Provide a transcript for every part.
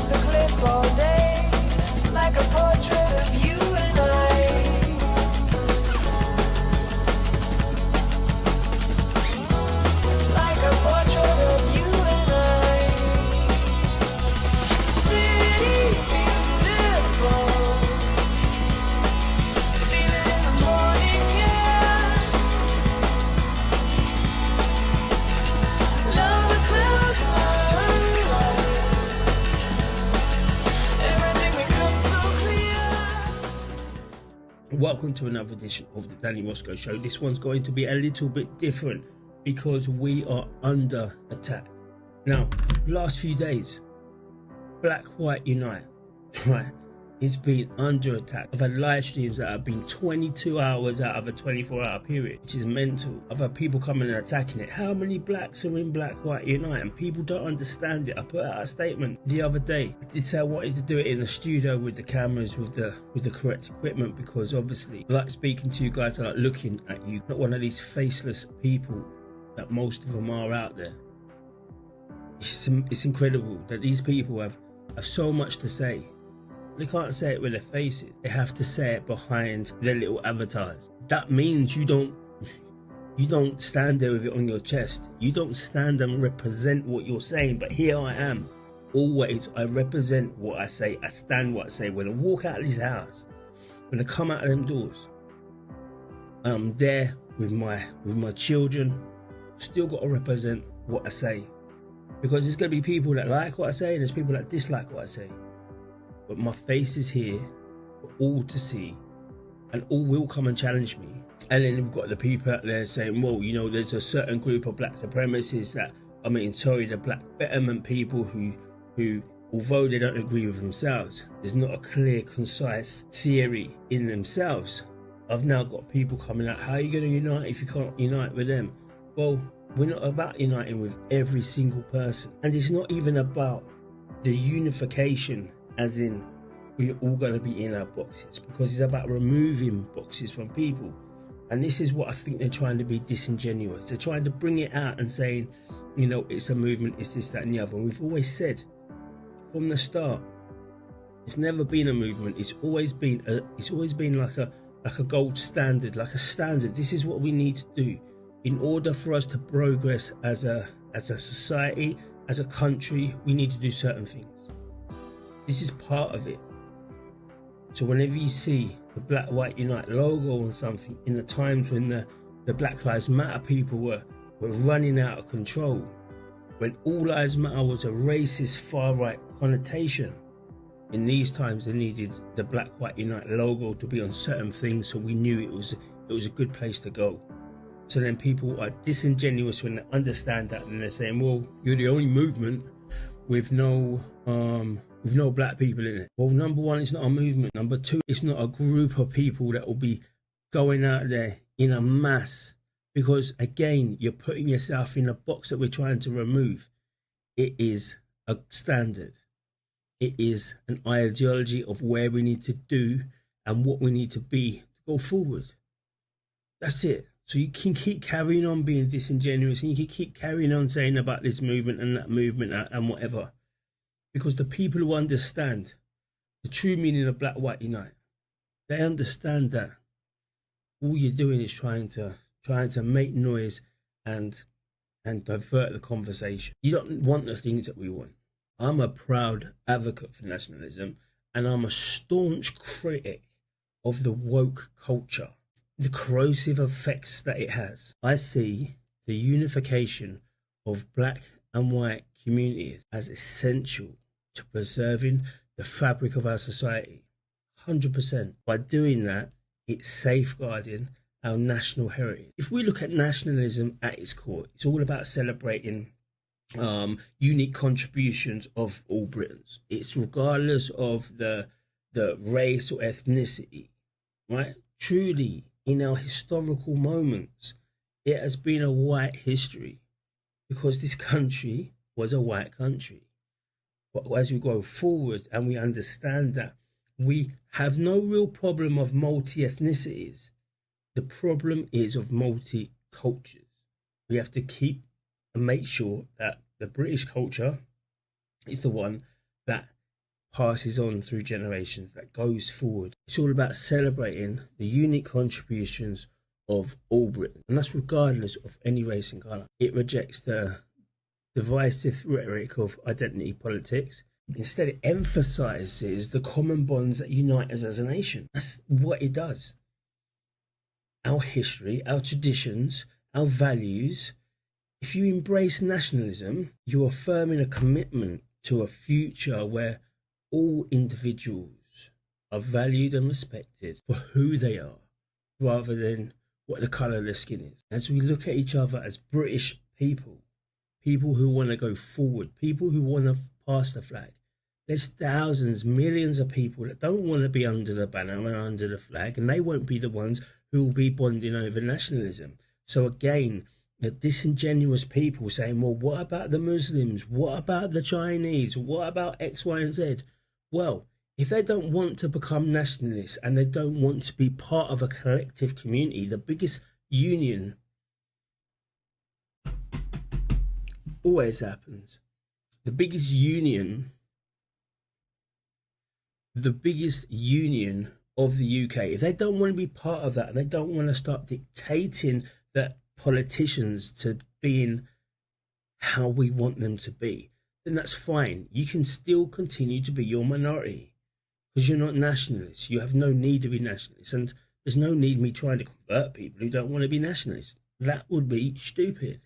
watch the clip all day, like a portrait of you and I. Like a portrait of you and I. City beautiful, feel it in the morning, yeah. Love is well sunrise, everything becomes so clear. Welcome to another edition of the Danny Roscoe Show. This one's going to be a little bit different because we are under attack. Now, last few days, Black White Unite, right, it's been under attack. I've had live streams that have been 22 hours out of a 24-hour period, which is mental. I've had people coming and attacking it. How many blacks are in Black White Unite? And people don't understand it. I put out a statement the other day. I did say I wanted to do it in the studio with the cameras, with the correct equipment, because obviously I like speaking to you guys, I like looking at you, not one of these faceless people that most of them are out there. It's incredible that these people have so much to say. They can't say it with their faces. They have to say it behind their little avatars. That means you don't stand there with it on your chest. You don't stand and represent what you're saying. But here I am. Always, I represent what I say. I stand what I say. When I walk out of this house, when I come out of them doors, I'm there with my children. Still got to represent what I say. Because there's going to be people that like what I say and there's people that dislike what I say. But my face is here for all to see, and all will come and challenge me. And then we've got the people out there saying, well, you know, there's a certain group of black supremacists the black betterment people who, although they don't agree with themselves, there's not a clear, concise theory in themselves. I've now got people coming out, how are you going to unite if you can't unite with them? Well, we're not about uniting with every single person. And it's not even about the unification, as in we're all going to be in our boxes, because it's about removing boxes from people. And this is what I think they're trying to be disingenuous. They're trying to bring it out and saying, you know, it's a movement, it's this, that and the other. And we've always said from the start, it's never been a movement. It's always been like a gold standard, like a standard. This is what we need to do in order for us to progress as a society, as a country. We need to do certain things. This is part of it. So whenever you see the Black White Unite logo on something, in the times when the Black Lives Matter people were running out of control, when All Lives Matter was a racist far-right connotation, in these times they needed the Black White Unite logo to be on certain things, so we knew it was a good place to go. So then people are disingenuous when they understand that, and they're saying, well, you're the only movement with no black people in it. Well, number one, it's not a movement. Number two, it's not a group of people that will be going out there in a mass, because again, you're putting yourself in a box that we're trying to remove. It is a standard. It is an ideology of where we need to do and what we need to be to go forward. That's it. So you can keep carrying on being disingenuous, and you can keep carrying on saying about this movement and that movement and whatever. Because the people who understand the true meaning of Black White Unite, they understand that all you're doing is trying to make noise and divert the conversation. You don't want the things that we want. I'm a proud advocate for nationalism, and I'm a staunch critic of the woke culture, the corrosive effects that it has. I see the unification of black and white communities as essential to preserving the fabric of our society. 100%. By doing that, it's safeguarding our national heritage. If we look at nationalism at its core, it's all about celebrating unique contributions of all Britons. It's regardless of the race or ethnicity, right? Truly, in our historical moments, it has been a white history, because this country was a white country. But as we go forward and we understand that we have no real problem of multi-ethnicities, the problem is of multi-cultures. We have to keep and make sure that the British culture is the one that passes on through generations, that goes forward. It's all about celebrating the unique contributions of all Britain, and that's regardless of any race and colour. It rejects the divisive rhetoric of identity politics. Instead, it emphasises the common bonds that unite us as a nation. That's what it does. Our history, our traditions, our values. If you embrace nationalism, you're affirming a commitment to a future where all individuals are valued and respected for who they are, rather than what the colour of their skin is. As we look at each other as British people, people who want to go forward, people who want to pass the flag. There's thousands, millions of people that don't want to be under the banner and under the flag, and they won't be the ones who will be bonding over nationalism. So again, the disingenuous people saying, well, what about the Muslims? What about the Chinese? What about X, Y, and Z? Well, if they don't want to become nationalists and they don't want to be part of a collective community, the biggest union always happens. The biggest union of the UK, if they don't want to be part of that and they don't want to start dictating that politicians to being how we want them to be, then that's fine. You can still continue to be your minority because you're not nationalists. You have no need to be nationalists, and there's no need me trying to convert people who don't want to be nationalists. That would be stupid.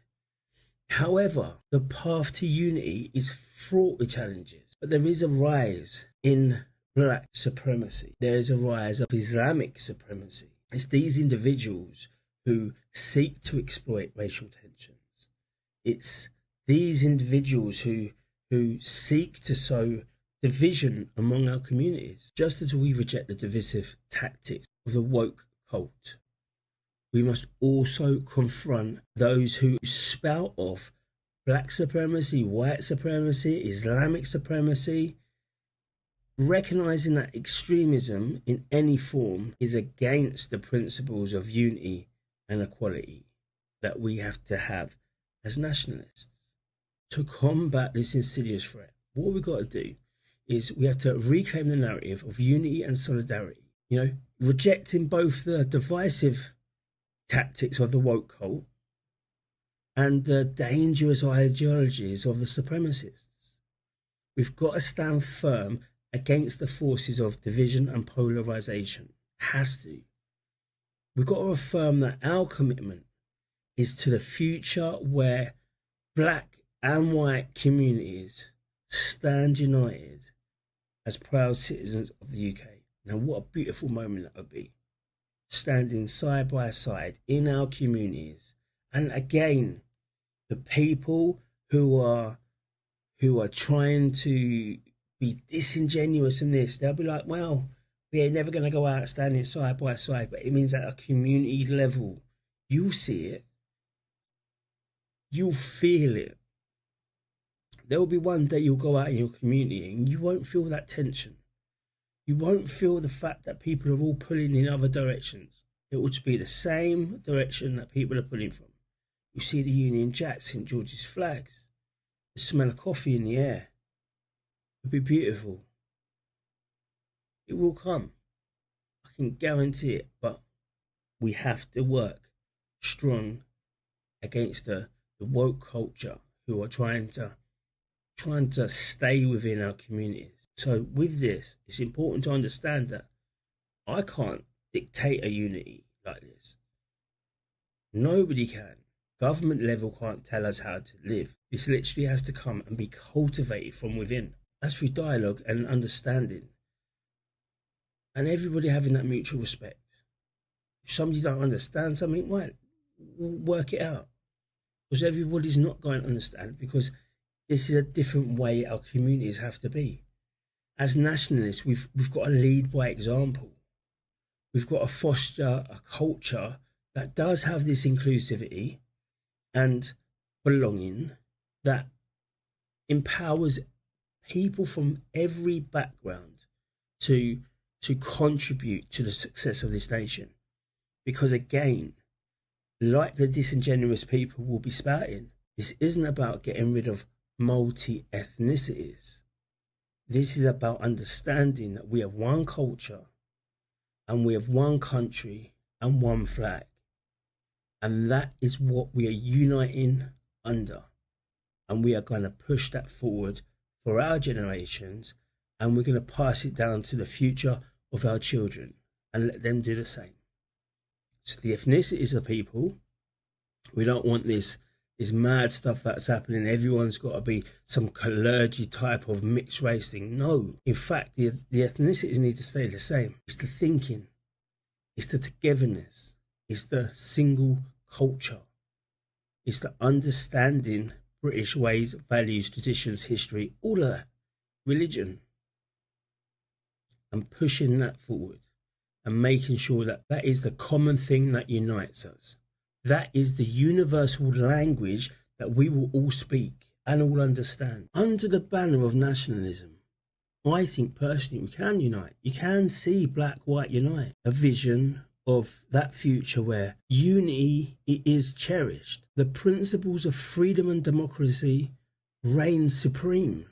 However, the path to unity is fraught with challenges, but there is a rise in black supremacy. There is a rise of Islamic supremacy. It's these individuals who seek to exploit racial tensions. It's these individuals who seek to sow division among our communities. Just as we reject the divisive tactics of the woke cult, we must also confront those who spout off black supremacy, white supremacy, Islamic supremacy, recognizing that extremism in any form is against the principles of unity and equality that we have to have as nationalists. To combat this insidious threat, what we've got to do is we have to reclaim the narrative of unity and solidarity, rejecting both the divisive tactics of the woke cult and the dangerous ideologies of the supremacists. We've got to stand firm against the forces of division and polarization. Has to. We've got to affirm that our commitment is to the future where black and white communities stand united as proud citizens of the UK. Now, what a beautiful moment that would be. Standing side by side in our communities. And again, the people who are trying to be disingenuous in this, they'll be like, well, we're never going to go out standing side by side, but it means at a community level, you'll see it, you'll feel it. There will be one day you'll go out in your community and you won't feel that tension. You won't feel the fact that people are all pulling in other directions. It will just be the same direction that people are pulling from. You see the Union Jack, St George's flags, the smell of coffee in the air. It'll be beautiful. It will come. I can guarantee it, but we have to work strong against the woke culture who are trying to stay within our communities. So with this, it's important to understand that I can't dictate a unity like this. Nobody can. Government level can't tell us how to live. This literally has to come and be cultivated from within. That's through dialogue and understanding. And everybody having that mutual respect. If somebody don't understand something, right, work it out. Because everybody's not going to understand, because this is a different way our communities have to be. As nationalists, we've got to lead by example. We've got to foster a culture that does have this inclusivity and belonging, that empowers people from every background to contribute to the success of this nation. Because again, like the disingenuous people will be spouting, this isn't about getting rid of multi-ethnicities. This is about understanding that we have one culture and we have one country and one flag. And that is what we are uniting under. And we are going to push that forward for our generations, and we're going to pass it down to the future of our children and let them do the same. So the ethnicities of people, we don't want this mad stuff that's happening. Everyone's got to be some clergy type of mixed race thing. No, in fact, the ethnicities need to stay the same. It's the thinking, it's the togetherness, it's the single culture, it's the understanding British ways, values, traditions, history, all of that, religion, and pushing that forward and making sure that that is the common thing that unites us. That is the universal language that we will all speak and all understand. Under the banner of nationalism, I think personally we can unite. You can see black, white unite. A vision of that future where unity is cherished. The principles of freedom and democracy reign supreme.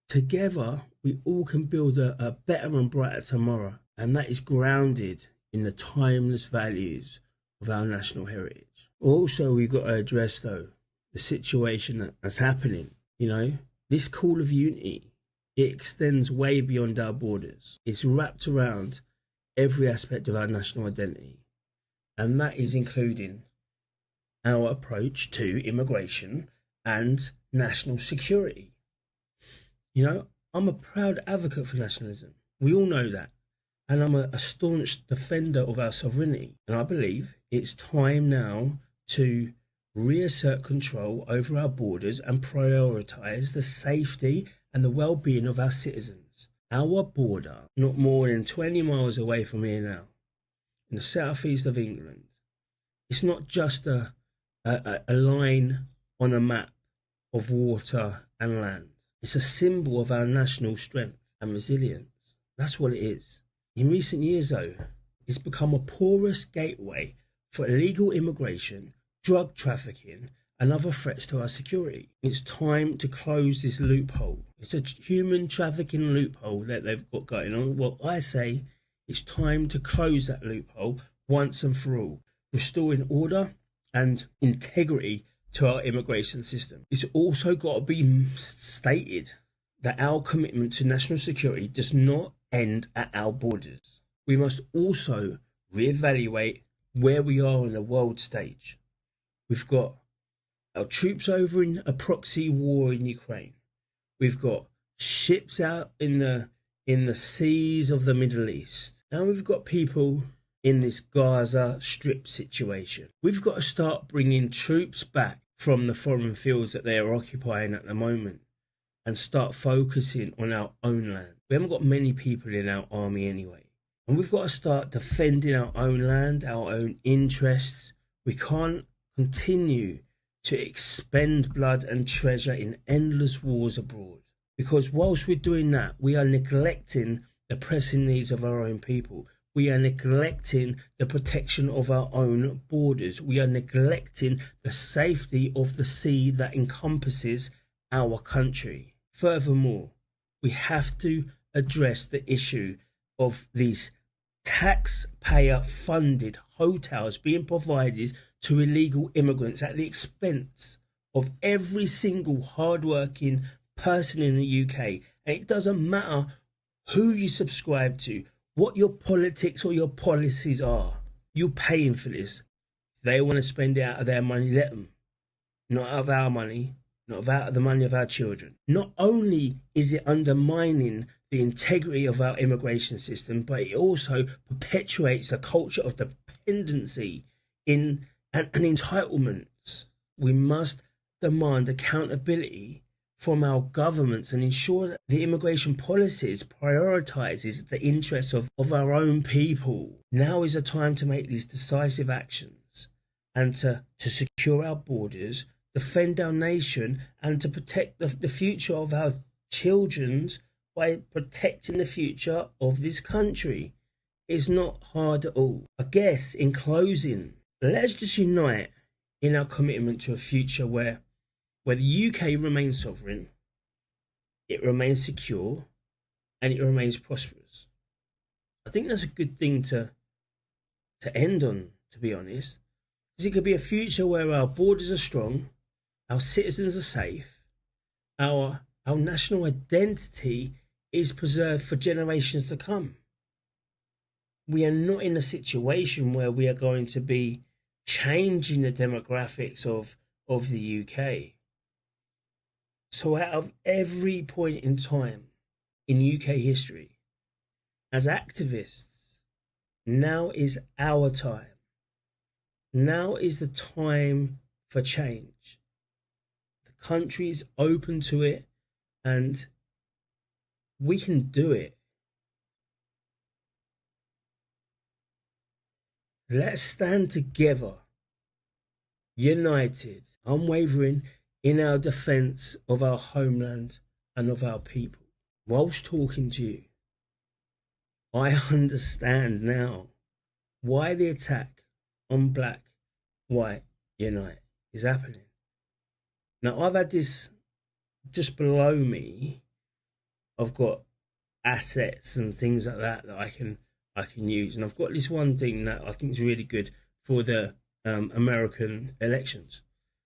Together, we all can build a better and brighter tomorrow. And that is grounded in the timeless values of our national heritage. Also, we've got to address, though, the situation that's happening. You know, this call of unity, it extends way beyond our borders. It's wrapped around every aspect of our national identity. And that is including our approach to immigration and national security. You know, I'm a proud advocate for nationalism. We all know that. And I'm a staunch defender of our sovereignty. And I believe it's time now to reassert control over our borders and prioritise the safety and the well-being of our citizens. Our border, not more than 20 miles away from here now, in the southeast of England, it's not just a line on a map of water and land. It's a symbol of our national strength and resilience. That's what it is. In recent years, though, it's become a porous gateway for illegal immigration, drug trafficking, and other threats to our security. It's time to close this loophole. It's a human trafficking loophole that they've got going on. Well, I say it's time to close that loophole once and for all, restoring order and integrity to our immigration system. It's also got to be stated that our commitment to national security does not end at our borders. We must also reevaluate where we are on the world stage. We've got our troops over in a proxy war in Ukraine. We've got ships out in the seas of the Middle East. Now we've got people in this Gaza Strip situation. We've got to start bringing troops back from the foreign fields that they are occupying at the moment and start focusing on our own land. We haven't got many people in our army anyway. And we've got to start defending our own land, our own interests. We can't continue to expend blood and treasure in endless wars abroad. Because whilst we're doing that, we are neglecting the pressing needs of our own people. We are neglecting the protection of our own borders. We are neglecting the safety of the sea that encompasses our country. Furthermore, we have to address the issue of these taxpayer-funded hotels being provided to illegal immigrants at the expense of every single hard-working person in the UK. And it doesn't matter who you subscribe to, what your politics or your policies are. You're paying for this. If they want to spend it out of their money, let them. Not out of our money, not out of the money of our children. Not only is it undermining the integrity of our immigration system, but it also perpetuates a culture of dependency and entitlements. We must demand accountability from our governments and ensure that the immigration policies prioritises the interests of our own people. Now is the time to make these decisive actions and to secure our borders, defend our nation, and to protect the future of our children's by protecting the future of this country. It's not hard at all. I guess in closing, let's just unite in our commitment to a future where the UK remains sovereign, it remains secure, and it remains prosperous. I think that's a good thing to end on, to be honest, because it could be a future where our borders are strong, our citizens are safe, our national identity is preserved for generations to come. We are not in a situation where we are going to be changing the demographics of the UK. So out of every point in time in UK history, as activists, now is our time. Now is the time for change. The country is open to it, and we can do it. Let's stand together, united, unwavering in our defence of our homeland and of our people. Whilst talking to you, I understand now why the attack on Black, White, Unite is happening. Now, I've had this just below me. I've got assets and things like that I can use, and I've got this one thing that I think is really good for the American elections,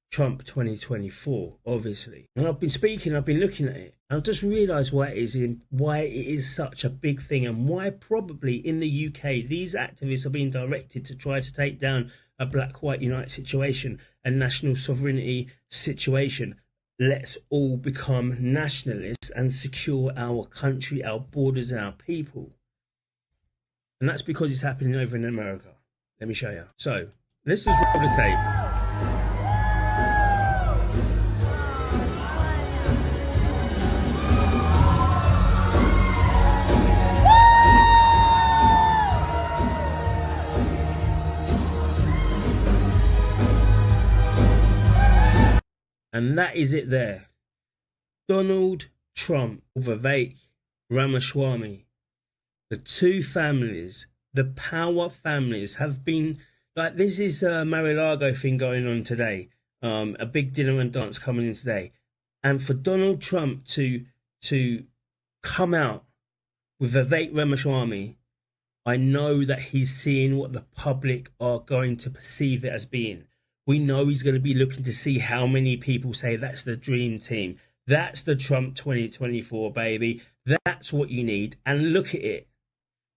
Trump 2024, obviously. And I've been looking at it, and I've just realised why it is such a big thing, and why probably in the UK these activists are being directed to try to take down a Black, White, Unite situation, a national sovereignty situation. Let's all become nationalists and secure our country, our borders, and our people. And that's because it's happening over in America. Let me show you. So let's just roll the tape. And that is it there. Donald Trump, Vivek Ramaswamy, the two families, the power families, have been like, this is a Mar-a-Lago thing going on today, a big dinner and dance coming in today, and for Donald Trump to come out with Vivek Ramaswamy, I know that he's seeing what the public are going to perceive it as being. We know he's going to be looking to see how many people say that's the dream team. That's the Trump 2024, baby. That's what you need. And look at it.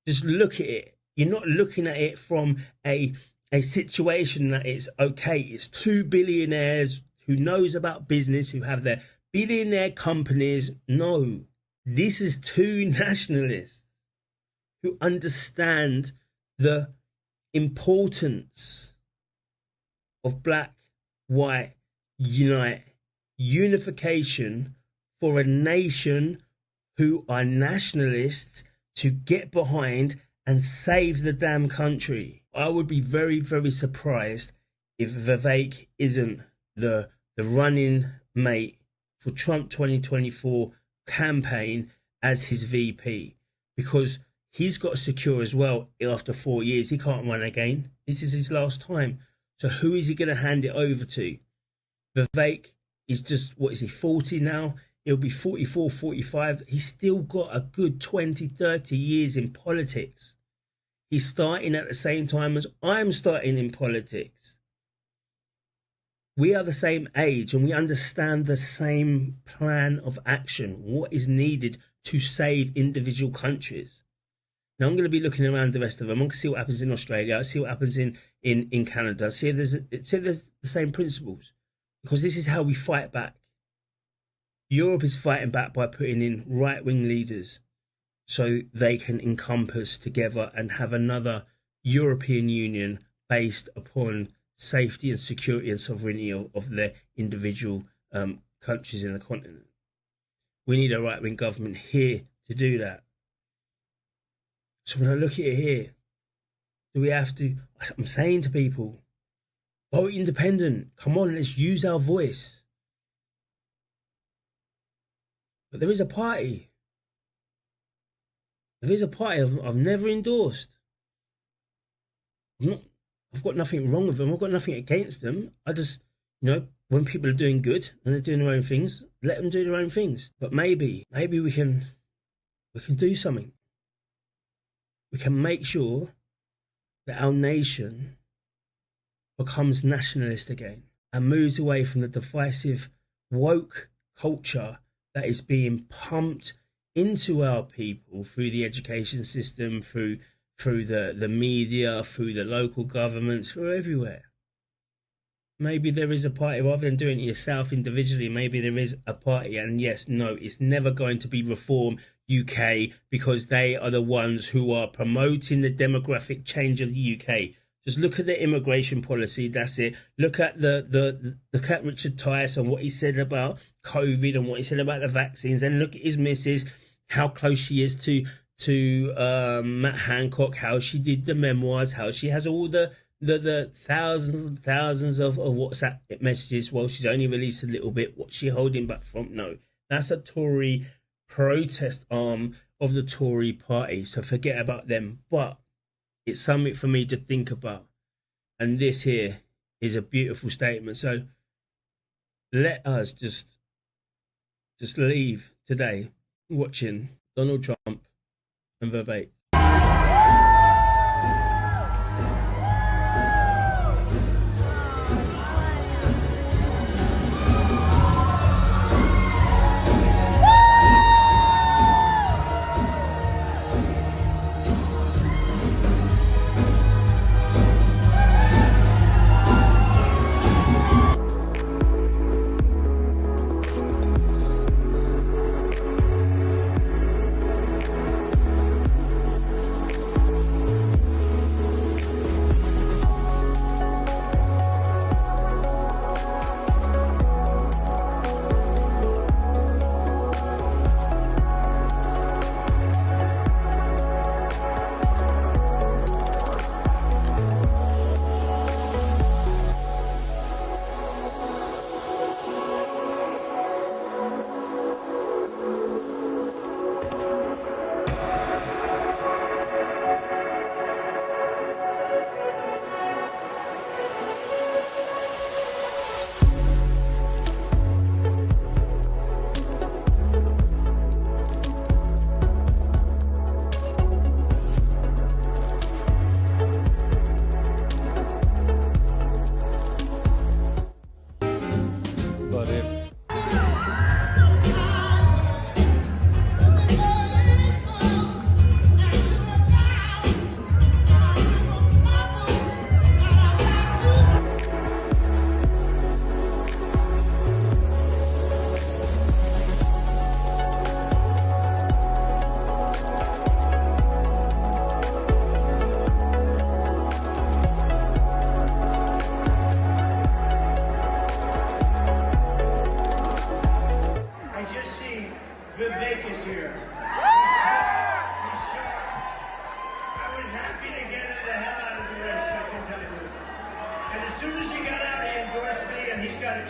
Just look at it. You're not looking at it from a situation that it's okay. It's two billionaires who knows about business, who have their billionaire companies. No, this is two nationalists who understand the importance of Black, White, Unite, unification for a nation who are nationalists to get behind and save the damn country. I would be very, very surprised if Vivek isn't the running mate for Trump 2024 campaign as his VP, because he's got to secure as well. After 4 years, he can't run again. This is his last time. So who is he going to hand it over to? Vivek is just, what is he, 40 now? He'll be 44, 45. He's still got a good 20, 30 years in politics. He's starting at the same time as I'm starting in politics. We are the same age and we understand the same plan of action, what is needed to save individual countries. Now, I'm going to be looking around the rest of them. I'm going to see what happens in Australia. See what happens in Canada. See if there's the same principles. Because this is how we fight back. Europe is fighting back by putting in right-wing leaders so they can encompass together and have another European Union based upon safety and security and sovereignty of their individual countries in the continent. We need a right-wing government here to do that. So when I look at it here, do we have to, I'm saying to people, vote independent. Come on, let's use our voice. But there is a party. There is a party I've never endorsed. I've got nothing wrong with them. I've got nothing against them. I just, You know, when people are doing good and they're doing their own things, let them do their own things. But maybe we can do something. We can make sure that our nation becomes nationalist again and moves away from the divisive woke culture that is being pumped into our people through the education system, through the media, through the local governments, through everywhere. Maybe there is a party, rather than doing it yourself individually, maybe there is a party. And yes, no, it's never going to be Reform UK, because they are the ones who are promoting the demographic change of the UK. Just look at the immigration policy. That's it. Look at look at Richard Tice and what he said about COVID and what he said about the vaccines, and look at his missus, how close she is to Matt Hancock, how she did the memoirs, how she has all the thousands and thousands of WhatsApp messages. Well, she's only released a little bit. What's she holding back from? No, that's a Tory protest arm of the Tory party. So forget about them. But it's something for me to think about. And this here is a beautiful statement. So let us just leave today watching Donald Trump and Verbatim.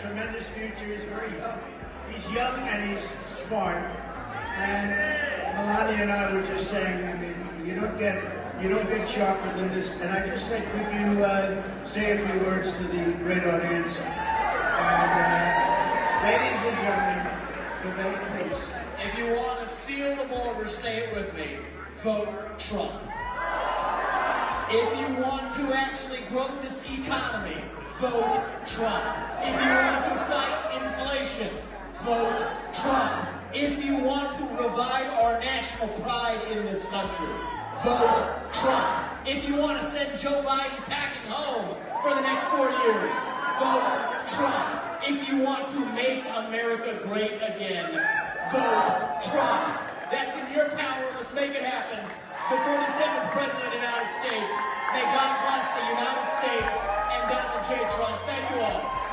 tremendous future. He's very young. He's young and he's smart. And Melania and I were just saying, I mean, you don't get sharper than this. And I just said, could you say a few words to the great audience? And ladies and gentlemen, debate, please. If you want to seal the border, say it with me. Vote Trump. If you want to actually grow this economy, vote Trump. If you want to fight inflation, vote Trump. If you want to revive our national pride in this country, vote Trump. If you want to send Joe Biden packing home for the next 4 years, vote Trump. If you want to make America great again, vote Trump. That's in your power. Let's make it happen. The 47th President of the United States. May God bless the United States and Donald J. Trump. Thank you all.